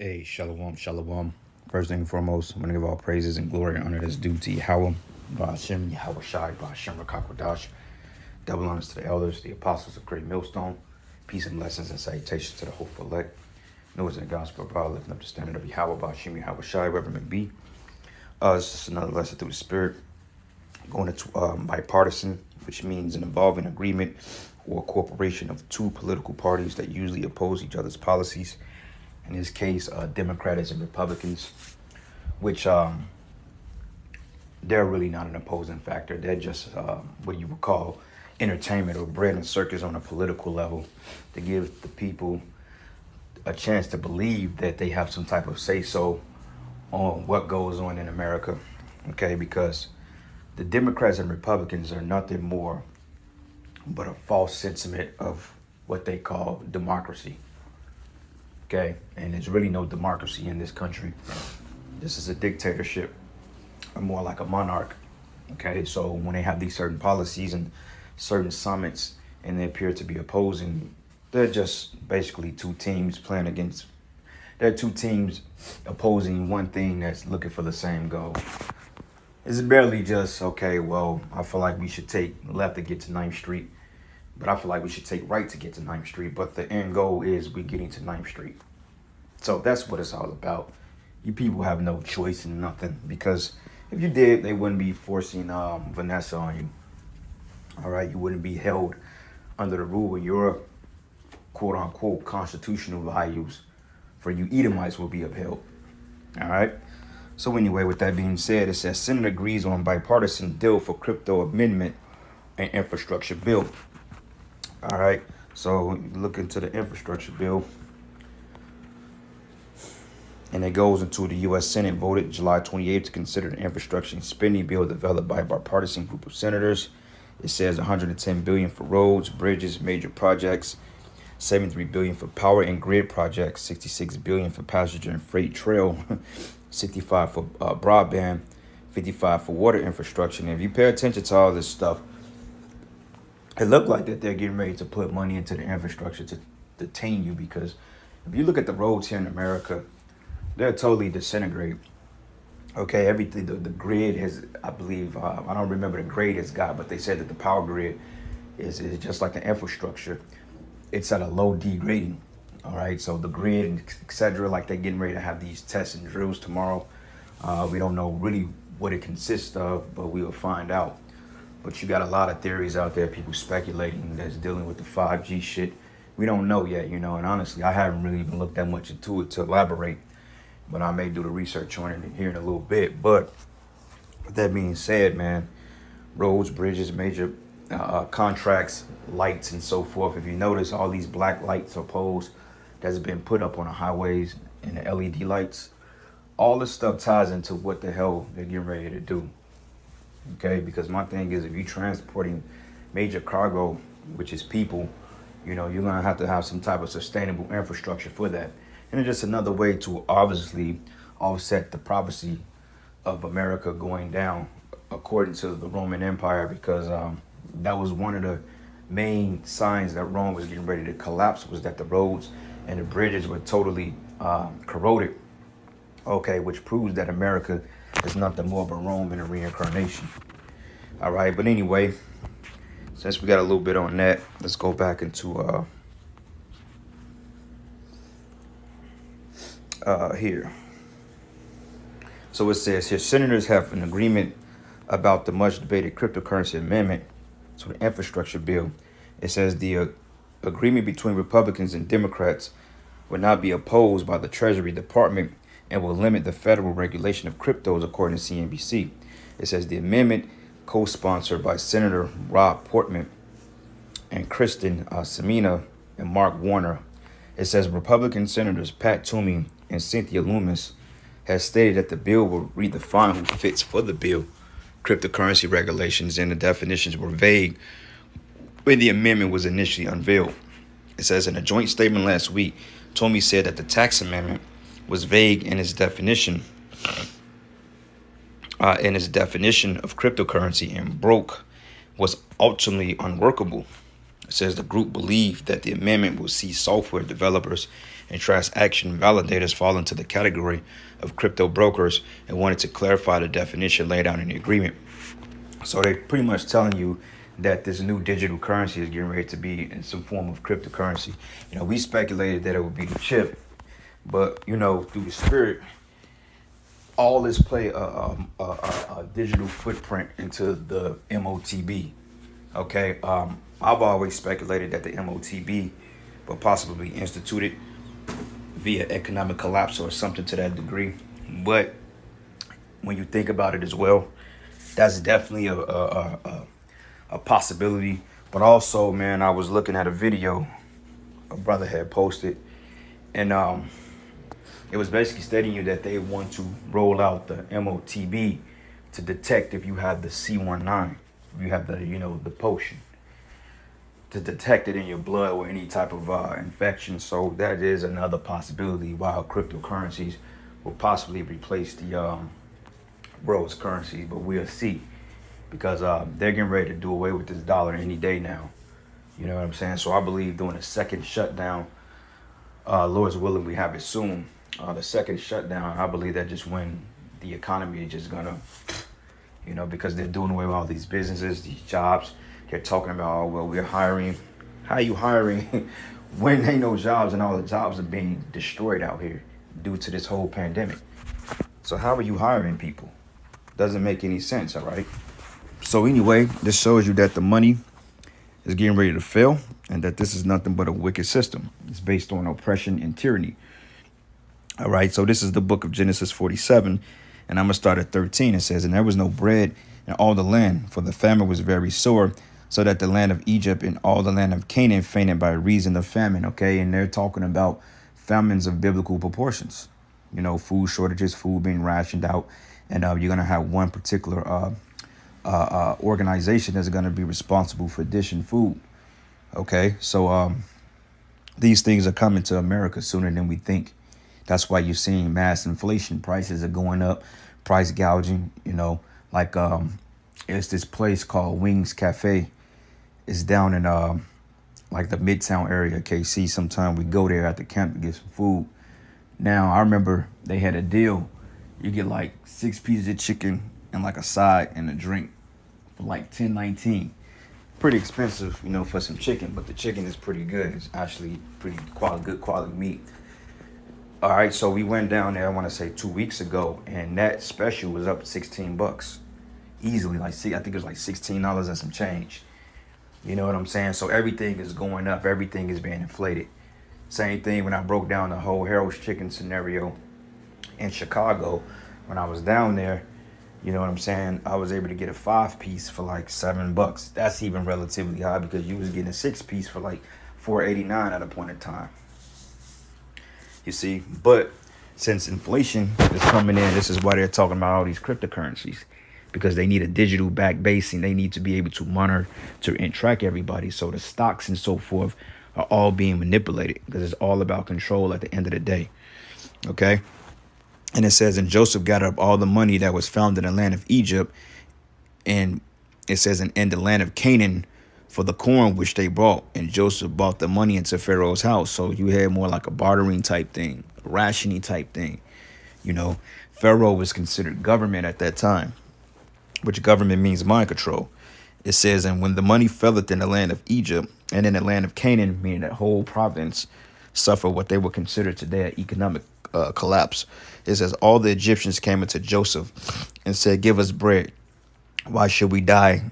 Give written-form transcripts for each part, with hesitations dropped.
Hey, shalom, shalom. First thing and foremost, I'm going to give all praises and glory and honor that's due to Yahweh, Ba'ashem, Yahweh Shai, Ba'ashem, Rakakwadash. Double honors to the elders, the apostles of Great Millstone. Peace and blessings and salutations to the hopeful elect. Noah's in the gospel of God, lifting up the standard of Yahweh, Ba'ashem, Yahweh Shai, wherever it may be. It's just another lesson through the Spirit. Going into bipartisan, which means an involving agreement or cooperation of two political parties that usually oppose each other's policies. In this case, Democrats and Republicans, which they're really not an opposing factor. They're just what you would call entertainment or bread and circus on a political level to give the people a chance to believe that they have some type of say-so on what goes on in America, okay? Because the Democrats and Republicans are nothing more but a false sentiment of what they call democracy. Okay, and there's really no democracy in this country. This is a dictatorship, or more like a monarch. Okay, so when they have these certain policies and certain summits and they appear to be opposing, they're just basically two teams playing against, they're two teams opposing one thing that's looking for the same goal. It's barely just, okay, well, I feel like we should take left to get to 9th Street. But I feel like we should take right to get to 9th Street. But the end goal is we getting to 9th Street. So that's what it's all about. You people have no choice in nothing. Because if you did, they wouldn't be forcing Vanessa on you. All right? You wouldn't be held under the rule of your quote-unquote constitutional values. For you Edomites will be upheld. All right? So anyway, with that being said, it says Senate agrees on bipartisan deal for crypto amendment and infrastructure bill. All right, so look into the infrastructure bill, and it goes into the U.S. Senate voted July 28th to consider the infrastructure and spending bill developed by a bipartisan group of senators. It says $110 billion for roads, bridges, major projects, $73 billion for power and grid projects, $66 billion for passenger and freight trail, $65 for broadband, $55 for water infrastructure. And if you pay attention to all this stuff, it looked like that they're getting ready to put money into the infrastructure to detain you, because if you look at the roads here in America, they're totally disintegrated. Okay, everything, the grid has, I believe, I don't remember the grade it's got, but they said that the power grid is just like the infrastructure. It's at a low D rating. All right, so the grid, etc., like they're getting ready to have these tests and drills tomorrow. We don't know really what it consists of, but we will find out. But you got a lot of theories out there, people speculating that's dealing with the 5G shit. We don't know yet, and honestly, I haven't really even looked that much into it to elaborate, but I may do the research on it here in a little bit. But with that being said, man, roads, bridges, major contracts, lights, and so forth. If you notice, all these black lights or poles that's been put up on the highways and the LED lights, all this stuff ties into what the hell they're getting ready to do. Okay, because my thing is, if you're transporting major cargo, which is people, you're going to have some type of sustainable infrastructure for that. And it's just another way to obviously offset the prophecy of America going down according to the Roman Empire, because that was one of the main signs that Rome was getting ready to collapse, was that the roads and the bridges were totally corroded. Okay, which proves that America is nothing more but Rome in a reincarnation. All right, but anyway, since we got a little bit on that, let's go back into here. So it says here, senators have an agreement about the much debated cryptocurrency amendment to the infrastructure bill. It says the agreement between Republicans and Democrats will not be opposed by the Treasury Department and will limit the federal regulation of cryptos, according to CNBC. It says the amendment, co-sponsored by Senator Rob Portman and Kristen Sinema and Mark Warner. It says Republican Senators Pat Toomey and Cynthia Lummis has stated that the bill will redefine who fits for the bill. Cryptocurrency regulations and the definitions were vague when the amendment was initially unveiled. It says in a joint statement last week, Toomey said that the tax amendment was vague in its definition of cryptocurrency, and broke was ultimately unworkable. It says the group believed that the amendment will see software developers and transaction validators fall into the category of crypto brokers and wanted to clarify the definition laid out in the agreement. So they're pretty much telling you that this new digital currency is getting ready to be in some form of cryptocurrency. We speculated that it would be the chip, but through the spirit, all this play a digital footprint into the MOTB. Okay, I've always speculated that the MOTB will possibly be instituted via economic collapse or something to that degree. But when you think about it as well, that's definitely a possibility. But also, man, I was looking at a video a brother had posted, and it was basically stating you that they want to roll out the MOTB to detect if you have the C19, if you have the the potion, to detect it in your blood or any type of infection. So that is another possibility why cryptocurrencies will possibly replace the world's currency, but we'll see, because they're getting ready to do away with this dollar any day now. You know what I'm saying? So I believe during the second shutdown, Lord's willing, we have it soon. The second shutdown, I believe that just when the economy is just gonna, because they're doing away with all these businesses, these jobs. They're talking about, oh, well, we're hiring. How are you hiring when ain't no jobs and all the jobs are being destroyed out here due to this whole pandemic? So how are you hiring people? Doesn't make any sense, all right? So anyway, this shows you that the money is getting ready to fail and that this is nothing but a wicked system. It's based on oppression and tyranny. All right, so this is the book of Genesis 47, and I'm going to start at 13. It says, "And there was no bread in all the land, for the famine was very sore, so that the land of Egypt and all the land of Canaan fainted by reason of famine." Okay, and they're talking about famines of biblical proportions. Food shortages, food being rationed out, and you're going to have one particular organization that's going to be responsible for dishing food. Okay, so these things are coming to America sooner than we think. That's why you're seeing mass inflation. Prices are going up, price gouging. It's this place called Wings Cafe. It's down in like the Midtown area, KC. Sometimes we go there at the camp to get some food. Now I remember they had a deal. You get like 6 pieces of chicken and like a side and a drink for like $10.19. Pretty expensive, for some chicken, but the chicken is pretty good. It's actually pretty good quality meat. All right, so we went down there, I want to say 2 weeks ago, and that special was up $16 easily. I think it was like $16 and some change. You know what I'm saying? So everything is going up. Everything is being inflated. Same thing when I broke down the whole Harold's Chicken scenario in Chicago. When I was down there, you know what I'm saying, I was able to get a 5-piece for like $7. That's even relatively high, because you was getting a 6-piece for like $4.89 at a point in time. You see, but since inflation is coming in, this is why they're talking about all these cryptocurrencies, because they need a digital back basing. They need to be able to monitor and track everybody. So the stocks and so forth are all being manipulated, because it's all about control at the end of the day. Okay. And it says, "And Joseph gathered up all the money that was found in the land of Egypt." And it says, in the land of Canaan, for the corn which they brought. And Joseph brought the money into Pharaoh's house. So you had more like a bartering type thing, a rationing type thing. Pharaoh was considered government at that time, which government means mind control. It says, "And when the money felleth in the land of Egypt and in the land of Canaan," meaning that whole province, suffered what they would consider today an economic collapse. It says, "All the Egyptians came unto Joseph and said, Give us bread. Why should we die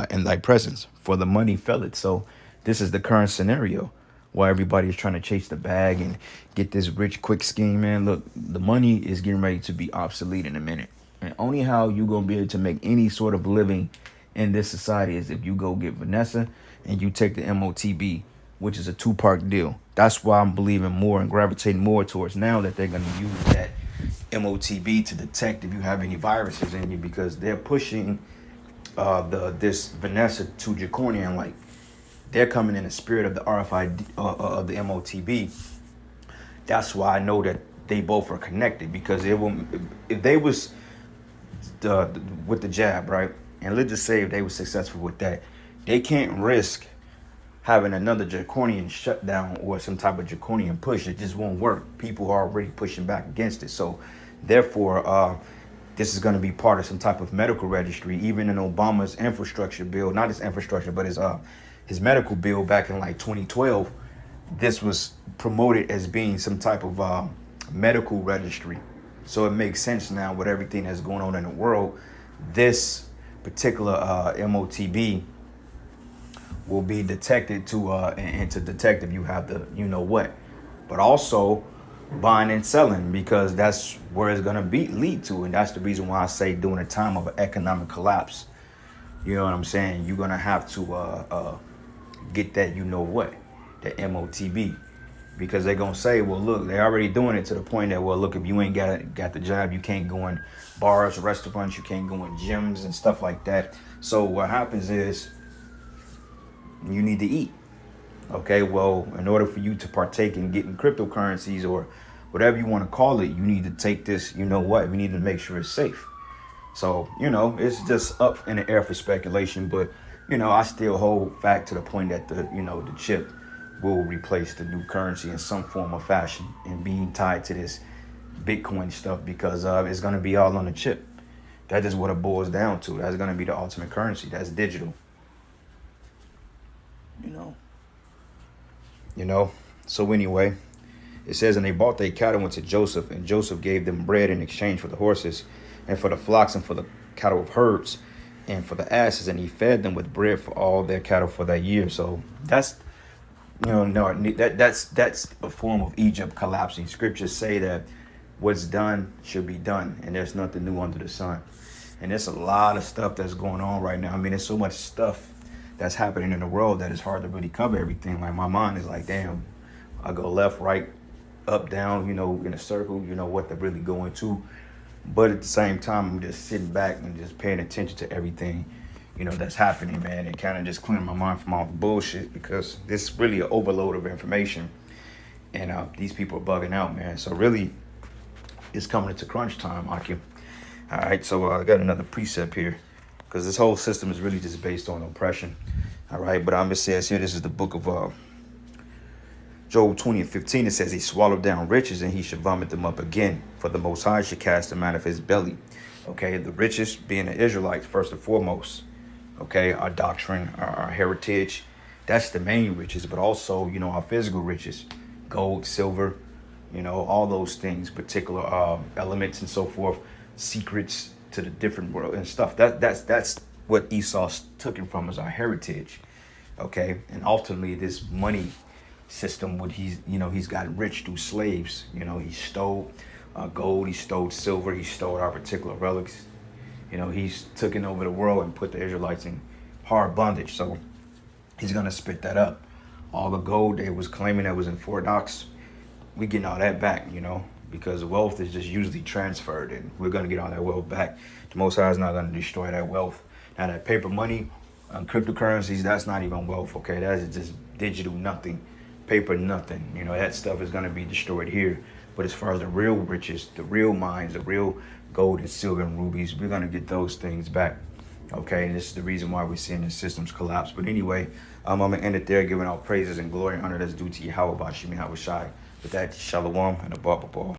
in thy presence? For the money felleth." So this is the current scenario why everybody is trying to chase the bag and get this rich quick scheme, man. Look, the money is getting ready to be obsolete in a minute. And only how you going to be able to make any sort of living in this society is if you go get Vanessa and you take the MOTB, which is a 2-part deal. That's why I'm believing more and gravitating more towards now that they're going to use that MOTB to detect if you have any viruses in you, because they're pushing this Vanessa to Draconian. Like, they're coming in the spirit of the RFID of the MOTB. That's why I know that they both are connected, because if they was with the jab, right, and let's just say if they were successful with that, they can't risk having another draconian shutdown or some type of draconian push. It just won't work. People are already pushing back against it. So therefore, this is going to be part of some type of medical registry. Even in Obama's infrastructure bill, not his infrastructure, but his medical bill back in like 2012, this was promoted as being some type of medical registry. So it makes sense now with everything that's going on in the world. This particular MOTB will be detected to and to detect if you have the you know what, but also buying and selling, because that's where it's gonna be lead to, and that's the reason why I say during a time of an economic collapse, you know what I'm saying, you're gonna have to get that you know what, the MOTB, because they're gonna say, well, look, they're already doing it to the point that, well, look, if you ain't got the job, you can't go in bars, restaurants, you can't go in gyms and stuff like that. So what happens is you need to eat. Okay, well, in order for you to partake in getting cryptocurrencies or whatever you want to call it, you need to take this, you know what, we need to make sure it's safe. So, you know, it's just up in the air for speculation, but, you know, I still hold fact to the point that the chip will replace the new currency in some form or fashion and being tied to this Bitcoin stuff, because it's going to be all on the chip. That is what it boils down to. That's going to be the ultimate currency. That's digital. You know, so anyway, it says, and they bought their cattle unto Joseph, and Joseph gave them bread in exchange for the horses, and for the flocks, and for the cattle of herds, and for the asses, and he fed them with bread for all their cattle for that year. So that's, that's a form of Egypt collapsing. Scriptures say that what's done should be done, and there's nothing new under the sun. And there's a lot of stuff that's going on right now. I mean, there's so much stuff that's happening in the world that it's hard to really cover everything. Like, my mind is like, damn, I go left, right, up, down, in a circle, what they're really going to. But at the same time, I'm just sitting back and just paying attention to everything, that's happening, man, and kind of just clearing my mind from all the bullshit, because this is really an overload of information, and these people are bugging out, man. So really, it's coming into crunch time, Akim. All right, so I got another precept here, because this whole system is really just based on oppression. All right, but I'm just saying here, this is the book of Job 20:15. It says, he swallowed down riches, and he should vomit them up again, for the Most High should cast them out of his belly. Okay, the riches being the Israelites first and foremost. Okay, our doctrine, our heritage, that's the main riches, but also, our physical riches, gold, silver, all those things, particular elements and so forth, secrets to the different world and stuff. That's what Esau took it from, as our heritage. Okay, and ultimately this money system, what he's gotten rich through slaves. He stole gold, he stole silver, he stole our particular relics. He's taken over the world and put the Israelites in hard bondage. So he's gonna spit that up. All the gold they was claiming that was in Fort Knox, we getting all that back, because wealth is just usually transferred, and we're gonna get all that wealth back. The Most High is not gonna destroy that wealth. Now that paper money, cryptocurrencies, that's not even wealth. Okay, that's just digital nothing, paper nothing. That stuff is gonna be destroyed here. But as far as the real riches, the real mines, the real gold and silver and rubies, we're gonna get those things back. Okay, and this is the reason why we're seeing the systems collapse. But anyway, I'm gonna end it there, giving out praises and glory and honor that's due to Yahweh Bashim Yahweh Shai. With that, shalom and a ball.